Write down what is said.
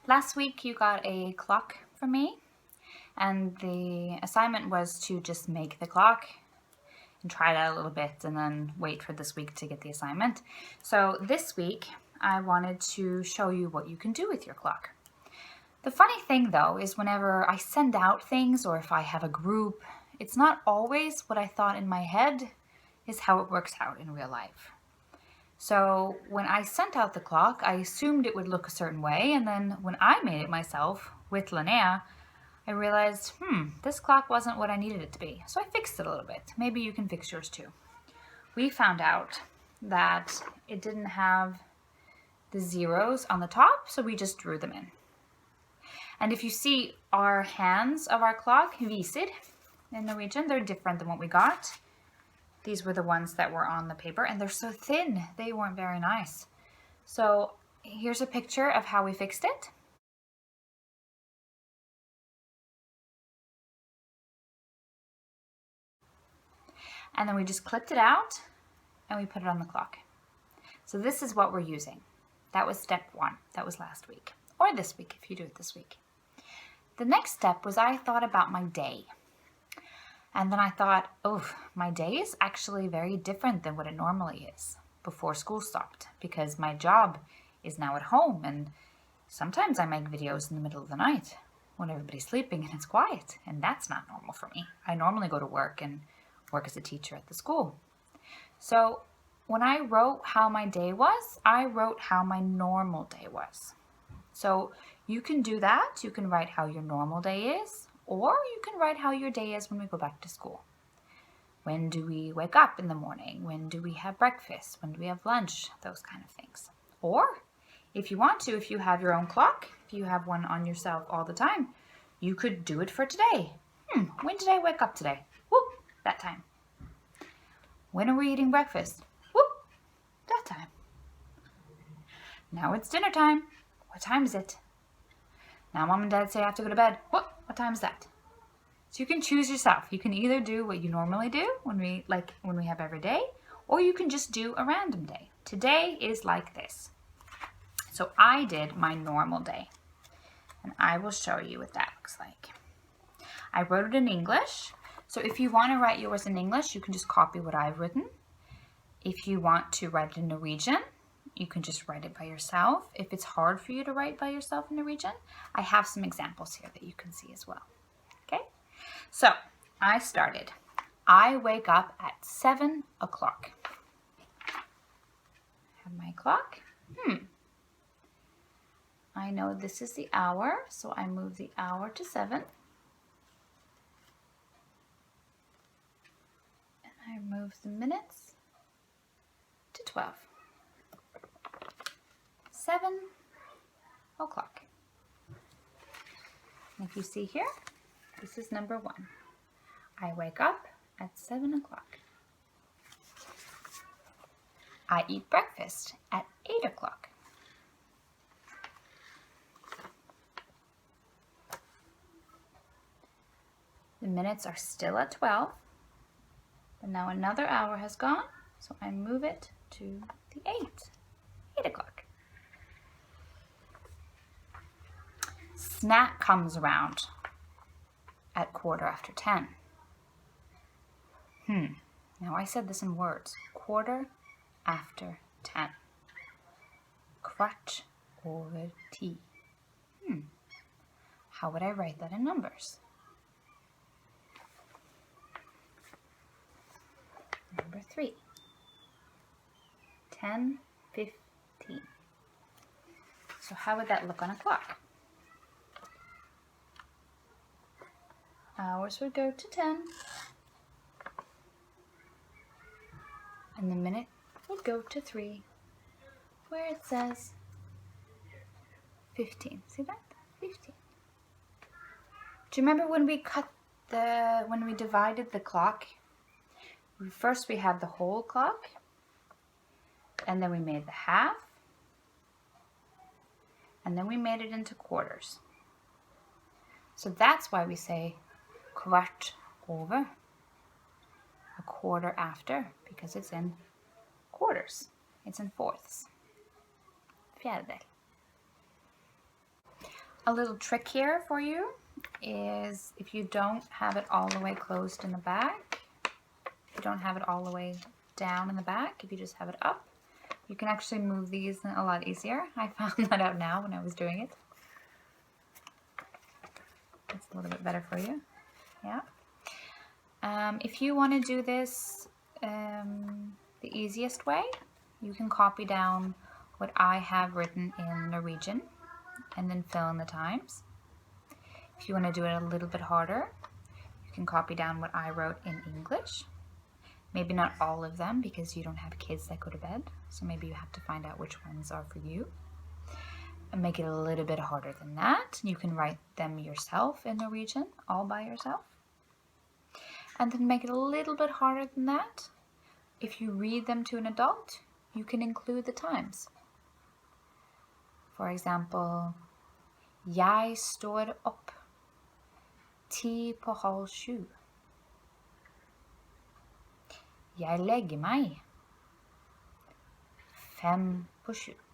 Last week you got a clock from me, and the assignment was to just make the clock and try it out a little bit and then wait for this week to get the assignment. So this week I wanted to show you what you can do with your clock. The funny thing though is whenever I send out things or if I have a group, it's not always what I thought in my head is how it works out in real life. So when I sent out the clock, I assumed it would look a certain way, and then when I made it myself with Linnea, I realized, this clock wasn't what I needed it to be. So I fixed it a little bit. Maybe you can fix yours too. We found out that it didn't have the zeros on the top, so we just drew them in. And if you see our hands of our clock, viser, in Norwegian, they're different than what we got. These were the ones that were on the paper, and they're so thin, they weren't very nice. So here's a picture of how we fixed it. And then we just clipped it out and we put it on the clock. So this is what we're using. That was step 1. That was last week, or this week if you do it this week. The next step was I thought about my day. And then I thought, my day is actually very different than what it normally is before school stopped, because my job is now at home, and sometimes I make videos in the middle of the night when everybody's sleeping and it's quiet, and that's not normal for me. I normally go to work and work as a teacher at the school. So when I wrote how my day was, I wrote how my normal day was. So you can do that. You can write how your normal day is, or you can write how your day is when we go back to school. When do we wake up in the morning? When do we have breakfast? When do we have lunch? Those kind of things. Or if you want to, if you have your own clock, if you have one on yourself all the time, you could do it for today. When did I wake up today? Whoop, that time. When are we eating breakfast? Whoop, that time. Now it's dinner time. What time is it? Now mom and dad say I have to go to bed. What time is that? So you can choose yourself. You can either do what you normally do when we have every day, or you can just do a random day. Today is like this. So I did my normal day, and I will show you what that looks like. I wrote it in English. So if you want to write yours in English, you can just copy what I've written. If you want to write it in Norwegian, you can just write it by yourself. If it's hard for you to write by yourself in Norwegian, I have some examples here that you can see as well. Okay? So I started. I wake up at 7 o'clock. Have my clock. I know this is the hour, so I move the hour to 7. And I move the minutes to 12. 7 o'clock. And if you see here, this is number 1. I wake up at 7 o'clock. I eat breakfast at 8 o'clock. The minutes are still at 12, but now another hour has gone, so I move it to the 8 o'clock. Snack comes around at 10:15. Now I said this in words. 10:15. Kvart over 10. How would I write that in numbers? Number 3. 10:15. So how would that look on a clock? Hours would go to 10, and the minute would go to 3, where it says 15. See that? 15. Do you remember when we divided the clock? First we had the whole clock, and then we made the half, and then we made it into quarters. So that's why we say kvart over, a quarter after, because it's in quarters. It's in fourths. Fjärdedel. A little trick here for you is if you don't have it all the way closed in the back, you don't have it all the way down in the back, if you just have it up, you can actually move these a lot easier. I found that out now when I was doing it. It's a little bit better for you. Yeah. If you want to do this the easiest way, you can copy down what I have written in Norwegian and then fill in the times. If you want to do it a little bit harder, you can copy down what I wrote in English. Maybe not all of them because you don't have kids that go to bed, so maybe you have to find out which ones are for you. And make it a little bit harder than that. You can write them yourself in Norwegian, all by yourself. And then make it a little bit harder than that. If you read them to an adult, you can include the times. For example, jeg står opp 6:30. Jeg legger meg 6:45.